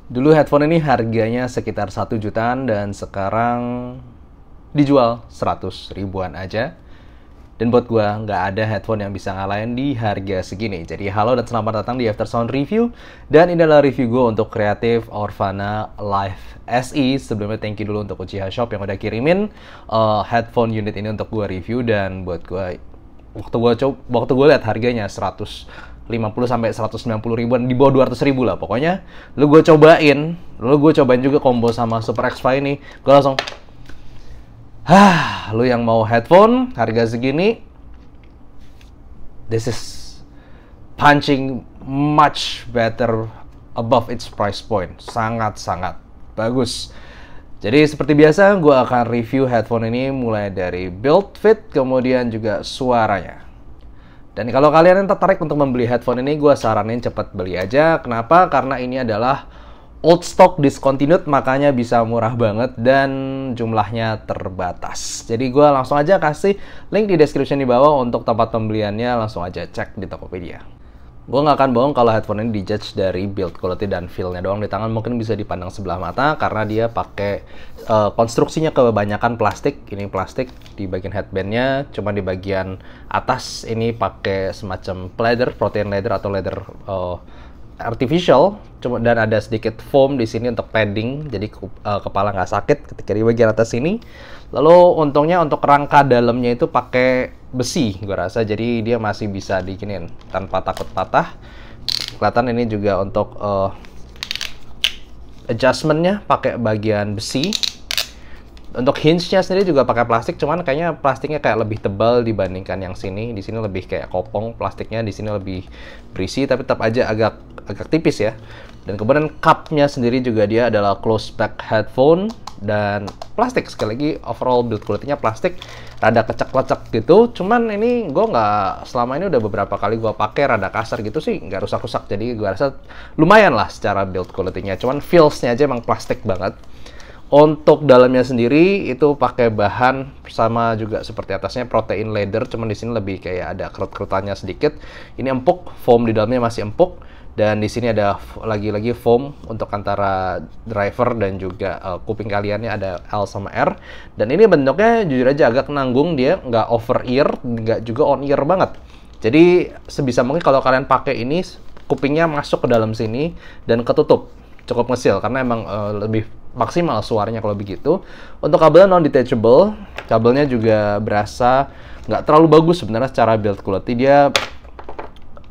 Dulu headphone ini harganya sekitar 1 jutaan dan sekarang dijual 100 ribuan aja. Dan buat gue nggak ada headphone yang bisa ngalahin di harga segini. Jadi halo dan selamat datang di Aftersound Review. Dan ini adalah review gue untuk Creative Aurvana Live SE. Sebelumnya thank you dulu untuk Uchiha Shop yang udah kirimin headphone unit ini untuk gue review. Dan buat gue, waktu gue lihat harganya 150 sampai 190 ribuan, di bawah 200 ribu lah pokoknya. Gue cobain juga combo sama Super X5 ini. Gue langsung lu yang mau headphone harga segini, this is punching much better above its price point. Sangat-sangat bagus. Jadi seperti biasa, gue akan review headphone ini mulai dari build, fit, kemudian juga suaranya. Dan kalau kalian yang tertarik untuk membeli headphone ini, gue saranin cepat beli aja. Kenapa? Karena ini adalah old stock discontinued, makanya bisa murah banget dan jumlahnya terbatas. Jadi gue langsung aja kasih link di description di bawah untuk tempat pembeliannya. Langsung aja cek di Tokopedia. Gue nggak akan bohong kalau headphone ini dijudge dari build quality dan feel-nya doang. Di tangan mungkin bisa dipandang sebelah mata karena dia pakai konstruksinya kebanyakan plastik. Ini plastik di bagian headbandnya, cuma di bagian atas ini pakai semacam leather, protein leather atau leather artificial, dan ada sedikit foam di sini untuk padding, jadi kepala nggak sakit ketika di bagian atas sini. Lalu untungnya untuk rangka dalamnya itu pakai besi, gue rasa, jadi dia masih bisa diginin tanpa takut patah. Kelihatan ini juga untuk adjustmentnya pakai bagian besi. Untuk hinge-nya sendiri juga pakai plastik, cuman kayaknya plastiknya kayak lebih tebal dibandingkan yang sini. Di sini lebih kayak kopong plastiknya, di sini lebih berisi, tapi tetap aja agak tipis ya. Dan kemudian cup-nya sendiri juga dia adalah close back headphone dan plastik. Sekali lagi overall build quality-nya plastik, rada kecek-kecek gitu. Cuman ini gue nggak, selama ini udah beberapa kali gue pakai rada kasar gitu sih, nggak rusak-rusak. Jadi gue rasa lumayan lah secara build quality-nya. Cuman feels-nya aja emang plastik banget. Untuk dalamnya sendiri itu pakai bahan sama juga seperti atasnya, protein leather, cuman di sini lebih kayak ada kerut-kerutannya sedikit. Ini empuk, foam di dalamnya masih empuk, dan di sini ada lagi-lagi foam untuk antara driver dan juga kuping kaliannya, ada L sama R. Dan ini bentuknya jujur aja agak nanggung, dia nggak over ear, nggak juga on ear banget. Jadi sebisa mungkin kalau kalian pakai ini, kupingnya masuk ke dalam sini dan ketutup. Cukup ngesil karena emang lebih maksimal suaranya kalau begitu. Untuk kabelnya non detachable, kabelnya juga berasa nggak terlalu bagus sebenarnya secara build quality. Dia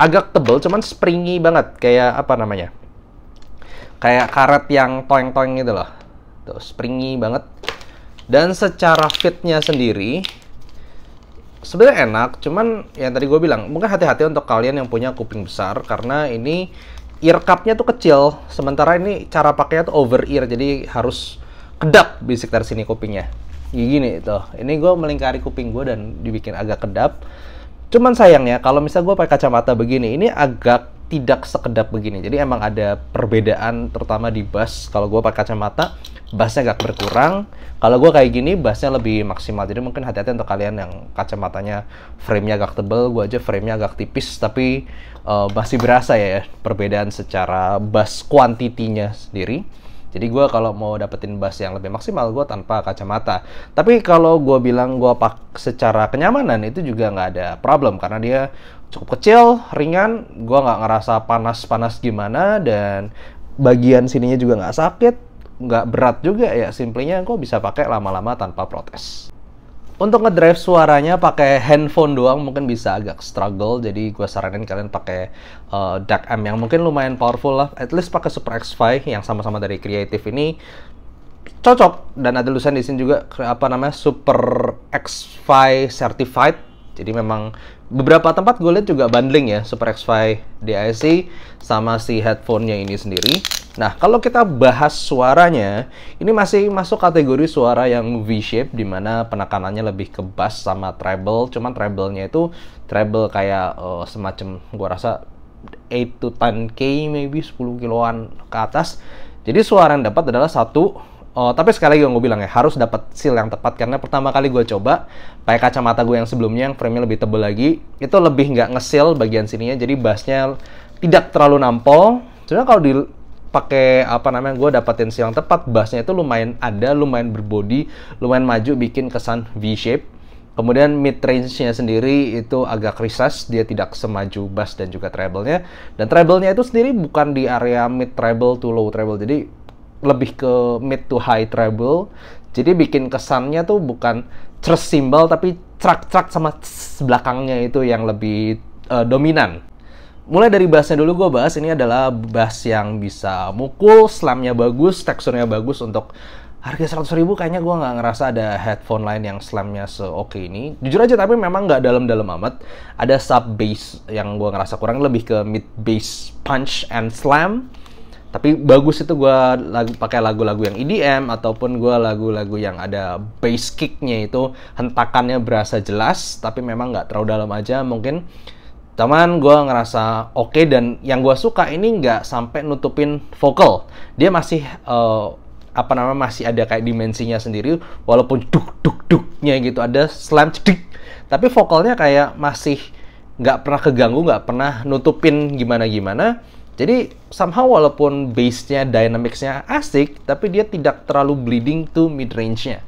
agak tebel, cuman springy banget, kayak apa namanya? Kayak karet yang toeng-toeng gitu loh. Tuh, springy banget. Dan secara fitnya sendiri sebenarnya enak, cuman yang tadi gue bilang, mungkin hati-hati untuk kalian yang punya kuping besar karena ini ear cup-nya tuh kecil, sementara ini cara pakainya tuh over ear, jadi harus kedap bisik dari sini kupingnya. Gini tuh, ini gue melingkari kuping gue dan dibikin agak kedap. Cuman sayangnya kalau misalnya gue pakai kacamata begini, ini agak tidak sekedap begini. Jadi emang ada perbedaan terutama di bass. Kalau gue pakai kacamata, bassnya agak berkurang. Kalau gue kayak gini, bassnya lebih maksimal. Jadi mungkin hati-hati untuk kalian yang kacamatanya frame-nya agak tebel. Gue aja frame-nya agak tipis, tapi masih berasa ya perbedaan secara bass quantity-nya sendiri. Jadi gue kalau mau dapetin bass yang lebih maksimal, gue tanpa kacamata. Tapi kalau gue bilang gue secara kenyamanan, itu juga nggak ada problem. Karena dia cukup kecil, ringan, gue nggak ngerasa panas-panas gimana, dan bagian sininya juga nggak sakit, nggak berat juga ya. Simplenya gue bisa pakai lama-lama tanpa protes. Untuk ngedrive suaranya pakai handphone doang mungkin bisa agak struggle, jadi gue saranin kalian pakai DAC M yang mungkin lumayan powerful lah. At least pakai Super X5 yang sama-sama dari Creative ini cocok, dan ada tulisan di sini juga apa namanya, Super X5 Certified. Jadi memang beberapa tempat gue lihat juga bundling ya, Super X5 DIC sama si headphone-nya ini sendiri. Nah, kalau kita bahas suaranya, ini masih masuk kategori suara yang V-shape, dimana penekanannya lebih ke bass sama treble. Cuman treble-nya itu treble kayak semacam, gua rasa 8 to 10K, maybe 10 kiloan ke atas. Jadi suara yang dapat adalah satu, tapi sekali lagi gue bilang ya, harus dapat seal yang tepat. Karena pertama kali gue coba pakai kacamata gue yang sebelumnya, yang frame-nya lebih tebal lagi, itu lebih nggak nge-seal bagian sininya, jadi bassnya tidak terlalu nampol. Sebenarnya kalau pakai apa namanya, gue dapetin yang tepat, bassnya itu lumayan berbody, lumayan maju, bikin kesan V-shape. Kemudian mid range-nya sendiri itu agak recess, dia tidak semaju bass dan juga treble-nya. Dan treble-nya itu sendiri bukan di area mid treble to low treble, jadi lebih ke mid to high treble. Jadi bikin kesannya tuh bukan thrush cymbal, tapi trak-trak sama belakangnya itu yang lebih dominan. Mulai dari bassnya dulu gue bahas, ini adalah bass yang bisa mukul, slamnya bagus, teksturnya bagus. Untuk harga 100.000 kayaknya gue nggak ngerasa ada headphone lain yang slamnya se-oke ini. Jujur aja, tapi memang nggak dalam-dalam amat. Ada sub bass yang gue ngerasa kurang, lebih ke mid bass punch and slam. Tapi bagus itu gue pakai lagu-lagu yang EDM, ataupun gue lagu-lagu yang ada bass kicknya itu hentakannya berasa jelas, tapi memang nggak terlalu dalam aja mungkin. Cuman gue ngerasa oke, dan yang gue suka ini nggak sampai nutupin vokal. Dia masih masih ada kayak dimensinya sendiri, walaupun duk-duk-duknya gitu, ada slam cedik, tapi vokalnya kayak masih nggak pernah keganggu, nggak pernah nutupin gimana-gimana. Jadi somehow walaupun bassnya, dynamicsnya asik, tapi dia tidak terlalu bleeding to mid-range-nya.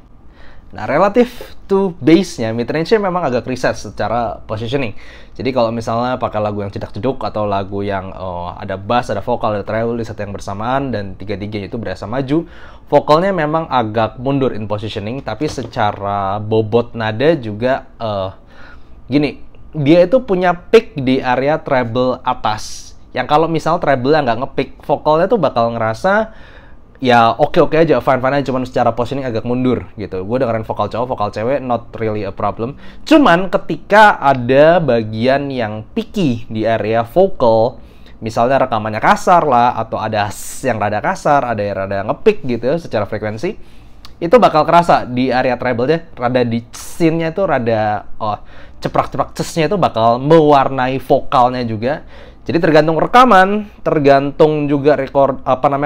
Nah, relatif to bass-nya, mid-range-nya memang agak recess secara positioning. Jadi kalau misalnya pakai lagu yang cedak-ceduk atau lagu yang ada bass, ada vokal, ada treble di saat yang bersamaan, dan tiga-tiganya itu berasa maju, vokalnya memang agak mundur in positioning, tapi secara bobot nada juga gini, dia itu punya peak di area treble atas. Yang kalau misal treble-nya nggak nge-pick, vokalnya tuh bakal ngerasa ya oke-oke aja, fine-fine aja, cuman secara positioning agak mundur gitu. Gue dengerin vokal cowok, vokal cewek, not really a problem. Cuman ketika ada bagian yang picky di area vokal, misalnya rekamannya kasar lah, atau ada yang rada kasar, ada yang rada nge-pick gitu secara frekuensi, itu bakal kerasa di area treble-nya, rada di scene-nya itu rada ceprak-ceprak cesnya itu bakal mewarnai vokalnya juga. Jadi tergantung rekaman, tergantung juga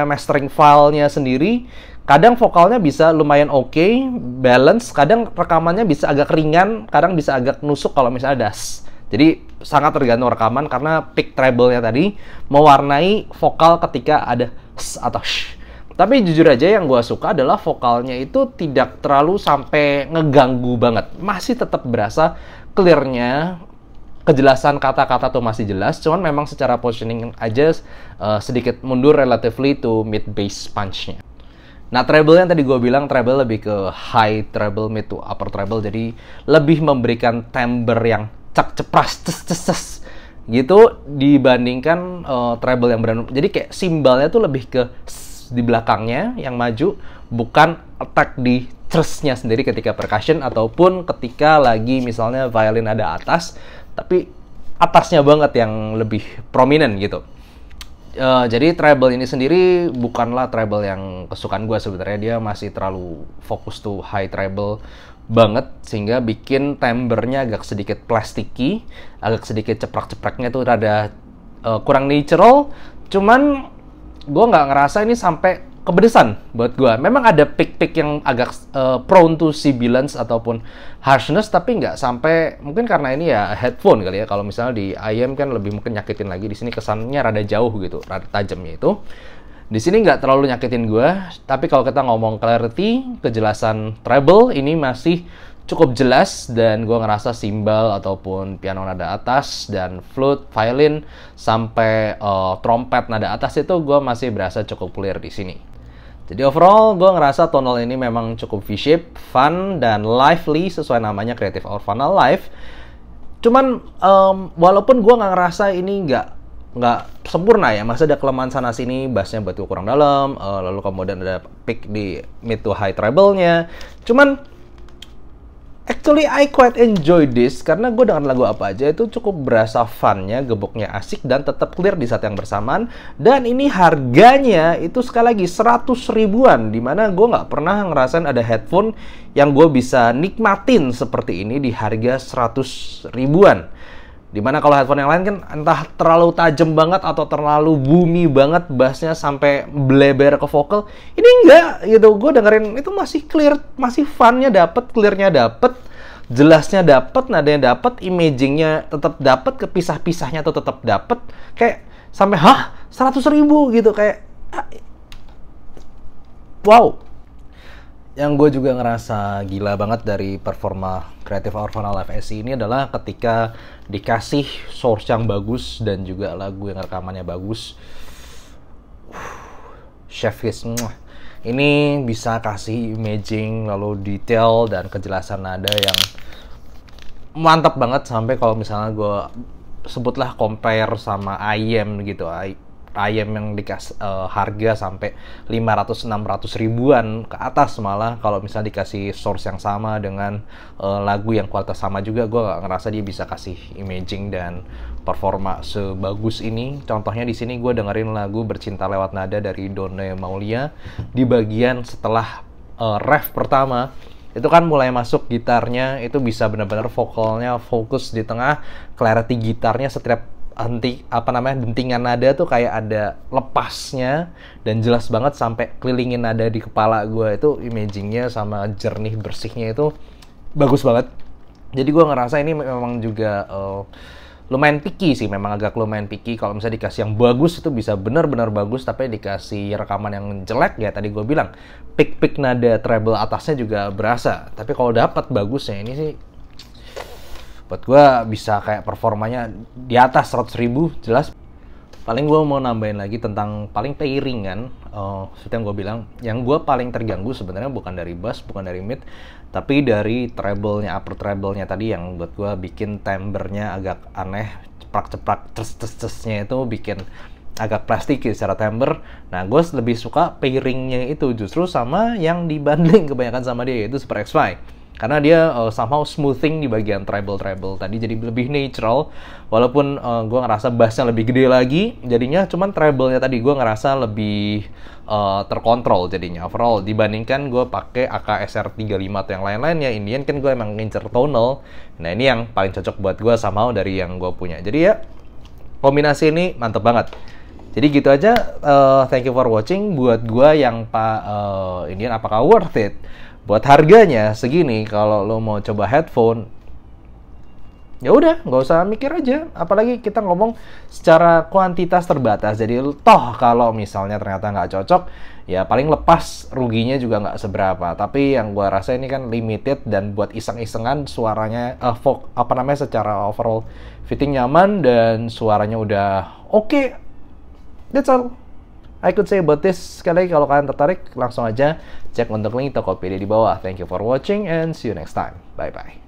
mastering filenya sendiri. Kadang vokalnya bisa lumayan oke, balance. Kadang rekamannya bisa agak ringan, kadang bisa agak nusuk kalau misalnya das. Jadi sangat tergantung rekaman, karena pick treble-nya tadi mewarnai vokal ketika ada s atau sh. Tapi jujur aja yang gue suka adalah vokalnya itu tidak terlalu sampai ngeganggu banget. Masih tetap berasa clear-nya. Kejelasan kata-kata tuh masih jelas, cuman memang secara positioning aja sedikit mundur relatively to mid bass punch-nya. Nah, treble yang tadi gue bilang, treble lebih ke high treble, mid to upper treble, jadi lebih memberikan timbre yang cak-cepras, ces-ces gitu, dibandingkan treble yang beranu. Jadi kayak simbalnya tuh lebih ke di belakangnya yang maju, bukan attack di thrush-nya sendiri ketika percussion, ataupun ketika lagi misalnya violin ada atas, tapi atasnya banget yang lebih prominent gitu. Jadi treble ini sendiri bukanlah treble yang kesukaan gue sebenarnya. Dia masih terlalu fokus to high treble banget, sehingga bikin timbre-nya agak sedikit plasticky, agak sedikit ceprak-cepraknya tuh rada kurang natural. Cuman gue nggak ngerasa ini sampai kepedesan buat gue. Memang ada pick-pick yang agak prone to sibilance ataupun harshness, tapi nggak sampai, mungkin karena ini ya headphone kali ya. Kalau misalnya di IM kan lebih mungkin nyakitin lagi. Di sini kesannya rada jauh gitu, rada tajamnya itu. Di sini nggak terlalu nyakitin gue. Tapi kalau kita ngomong clarity, kejelasan treble ini masih cukup jelas, dan gue ngerasa simbal ataupun piano nada atas dan flute, violin sampai trompet nada atas itu gue masih berasa cukup clear di sini. Jadi overall gue ngerasa tonal ini memang cukup V-shape, fun dan lively sesuai namanya, Creative Hour Funnel Live. Cuman walaupun gue nggak ngerasa ini nggak sempurna ya, masih ada kelemahan sana sini, bassnya buat gue kurang dalam, lalu kemudian ada pick di mid to high treble-nya. Cuman actually, I quite enjoy this, karena gue dengan lagu apa aja itu cukup berasa fun-nya, geboknya asik, dan tetap clear di saat yang bersamaan. Dan ini harganya itu sekali lagi 100 ribuan, dimana gue nggak pernah ngerasain ada headphone yang gue bisa nikmatin seperti ini di harga 100 ribuan. Dimana kalau headphone yang lain kan entah terlalu tajam banget atau terlalu boomy banget, bassnya sampai bleber ke vokal. Ini enggak gitu, gue dengerin itu masih clear, masih funnya dapet, clearnya dapet, jelasnya dapet, nadanya dapet, imagingnya tetap dapet, kepisah-pisahnya tuh tetap dapet. Kayak sampai 100 ribu gitu, kayak Wow. Yang gue juga ngerasa gila banget dari performa Creative Aurvana Live SE ini adalah ketika dikasih source yang bagus dan juga lagu yang rekamannya bagus. Chef Kiss ini bisa kasih imaging, lalu detail dan kejelasan nada yang mantap banget, sampai kalau misalnya gue sebutlah compare sama IM gitu, IM yang dikasih harga sampai 500-600 ribuan ke atas, malah kalau misalnya dikasih source yang sama dengan lagu yang kualitas sama juga, gue gak ngerasa dia bisa kasih imaging dan performa sebagus ini. Contohnya di sini gue dengerin lagu Bercinta Lewat Nada dari Donna Maulia, di bagian setelah ref pertama itu kan mulai masuk gitarnya, itu bisa benar-benar vokalnya fokus di tengah, clarity gitarnya setiap dentingan nada tuh kayak ada lepasnya dan jelas banget sampai kelilingin nada di kepala gue. Itu imagingnya sama jernih bersihnya itu bagus banget. Jadi gue ngerasa ini memang juga lumayan picky sih, memang agak lumayan picky. Kalau misalnya dikasih yang bagus itu bisa benar-benar bagus, tapi dikasih rekaman yang jelek ya tadi gue bilang pick nada treble atasnya juga berasa. Tapi kalau dapat bagusnya ini sih buat gue bisa kayak performanya di atas 100 ribu jelas. Paling gue mau nambahin lagi tentang paling pairing kan, seperti yang gue bilang, yang gue paling terganggu sebenarnya bukan dari bass, bukan dari mid, tapi dari treble-nya, upper treble-nya tadi yang buat gue bikin timbre-nya agak aneh, ceprak-ceprak, ces-ces-cesnya itu bikin agak plastik secara timbre. Nah, gue lebih suka pairing-nya itu justru sama yang dibanding kebanyakan sama dia, yaitu Super X5. Karena dia somehow smoothing di bagian treble tadi, jadi lebih natural. Walaupun gue ngerasa bassnya lebih gede lagi, jadinya cuman treble-nya tadi gue ngerasa lebih terkontrol jadinya overall dibandingkan gue pakai AKSR 35 atau yang lain-lainnya. Indian kan gue emang ngincer tonal. Nah, ini yang paling cocok buat gue somehow dari yang gue punya. Jadi ya kombinasi ini mantep banget. Jadi gitu aja. Thank you for watching. Buat gue yang Indian, apakah worth it? Buat harganya segini, kalau lo mau coba headphone, ya udah nggak usah mikir aja. Apalagi kita ngomong secara kuantitas terbatas. Jadi toh kalau misalnya ternyata nggak cocok, ya paling lepas ruginya juga nggak seberapa. Tapi yang gue rasa ini kan limited dan buat iseng-isengan suaranya secara overall fitting nyaman dan suaranya udah oke. That's all I could say about this. Sekali lagi kalau kalian tertarik, langsung aja cek untuk link Tokopedia di bawah. Thank you for watching and see you next time. Bye-bye.